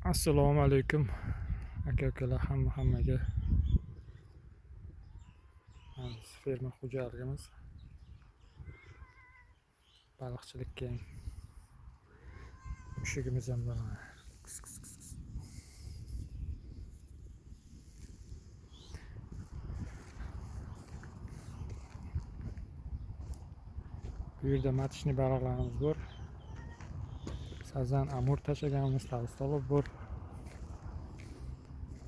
Assalomu alaykum aka-ukalar, hammaga. Ferma xo'jaligimiz baliqchilikka mushugimiz ham bor. Bu yerda matishni baliqlarimiz bor. Sazan, amur tashlaganmiz, tavstolib bor.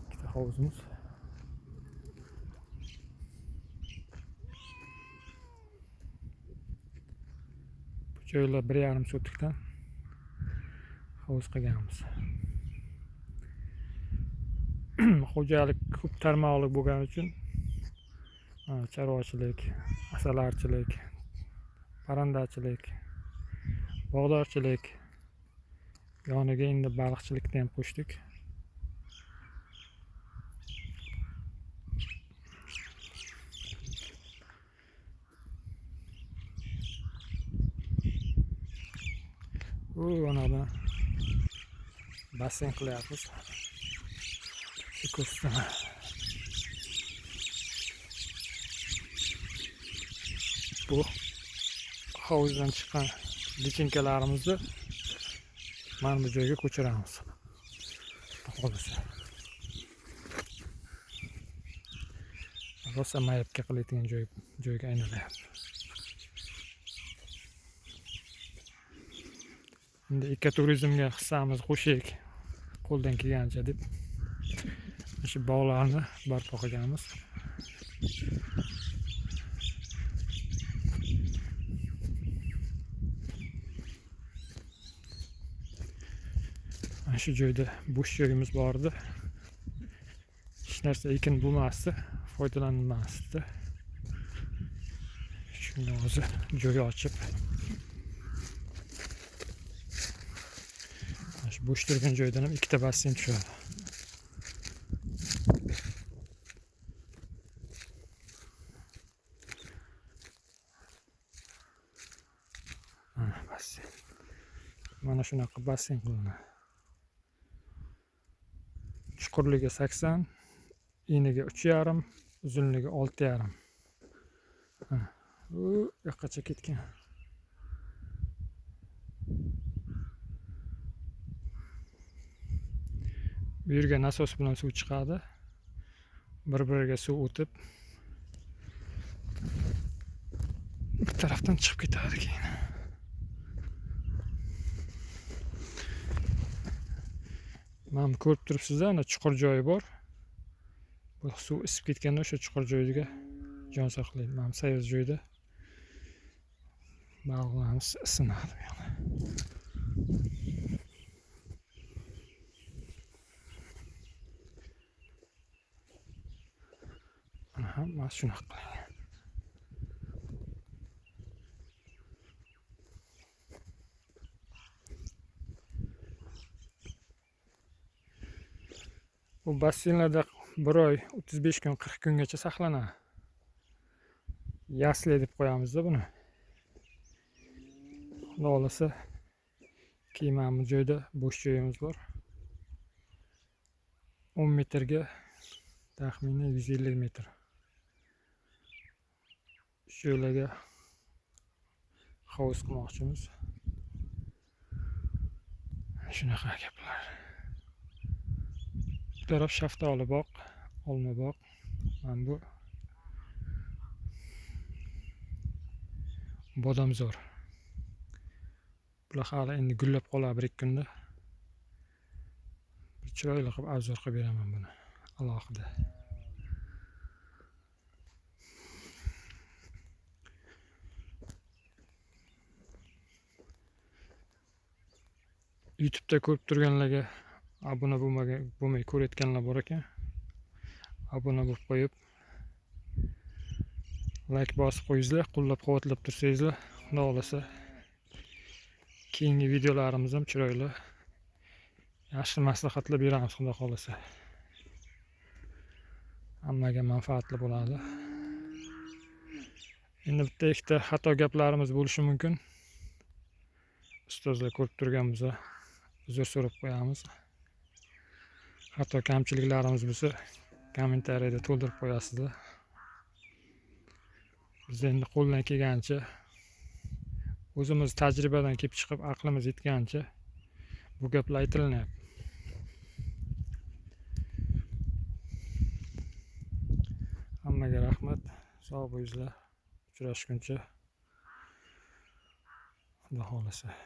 Ikkita hovuzimiz. Bu joylar 1,5 sotikdan hovuz qilganmiz. Xo'jalik ko'p tarmoqli bo'lgani uchun chorvachilik, asalarichilik, parrandachilik, bog'dorchilik, yoniga endi baliqchilikni ham qo'shdik. Anadan basseyn qilyapmiz. Ekosistema. Bu hovuzdan chiqqan lichinkalarimizni mana bu joyga ko'chiramiz. Xo'jasi. Rosa mayapga qiladigan joyga aylanayapti. Endi ekoturizmga hissamiz qo'shaylik, qo'ldan kelgancha deb shu bog'larni barpo qilganmiz. Shu joyda bo'sh joyimiz bor edi. Hech narsa ekin bo'lmasdi, foydalanilmasdi. Shunga o'zi joy ochib, shu bo'sh turgan joydan ham ikkita basseyn tushadi. Basseyn. Mana shunaqa basseyn qilinadi. Chuqurligi 80, eniga 3,5, uzunligi 6,5. U yoqqacha ketgan. Bu yerga nasos bilan suv chiqadi. Bir-biriga suv o'tib, bir tarafdan chiqib ketadi keyin. Mana ko'rib turibsizlar, ana chuqur joyi bor. Bu suv isib ketganda o'sha chuqur joyiga jon saqlaydi. Mana sayyoz joyda baliqlarimiz isinadi. Mana shunaqa qilingan. Bu basseynlarda 1 oy, 35 kun, 40 kungacha saqlanadi. Yasli deb qo'yamizda buni. Xudo xolasa, keyin joyda bo'sh joyimiz bor. 10 metrga taxminan 150 metr. Shu yerlarga hovuz qilmoqchimiz. Shunaqa gaplar. Bu taraf shaftoli bog', olma bog'. Mana bu bodomzor. Bular hali endi gullab qoladi 1-2 kunda. Bir chiroyli qilib avzor qilib beraman buni alohida. YouTube'da ko'rib turganlarga obuna bo'lmay ko'rayotganlar bor ekan. Obuna bo'lib qo'yib, like bosib qo'yingizlar, qo'llab-quvvatlab tursangizlar, xudo xolasa keyingi videolarimiz ham chiroyli, yaxshi maslahatlar beramiz, xudo xolasa. Hammaga manfaatli bo'ladi. Endi bitta ikkita xato gaplarimiz bo'lishi mumkin. Ustozlar ko'rib turganimizda uzr so'rab qo'yamiz. Hatto kamchiliklarimiz bo'lsa kommentariyada to'ldirib qo'yasizlar. Biz endi qo'ldan kelgancha o'zimiz tajribadan kelib chiqib aqlimiz yetgancha bu gaplar aytilinyapti. Hammaga rahmat. Sog' bo'linglar. Uchrashguncha Xudo xolasa.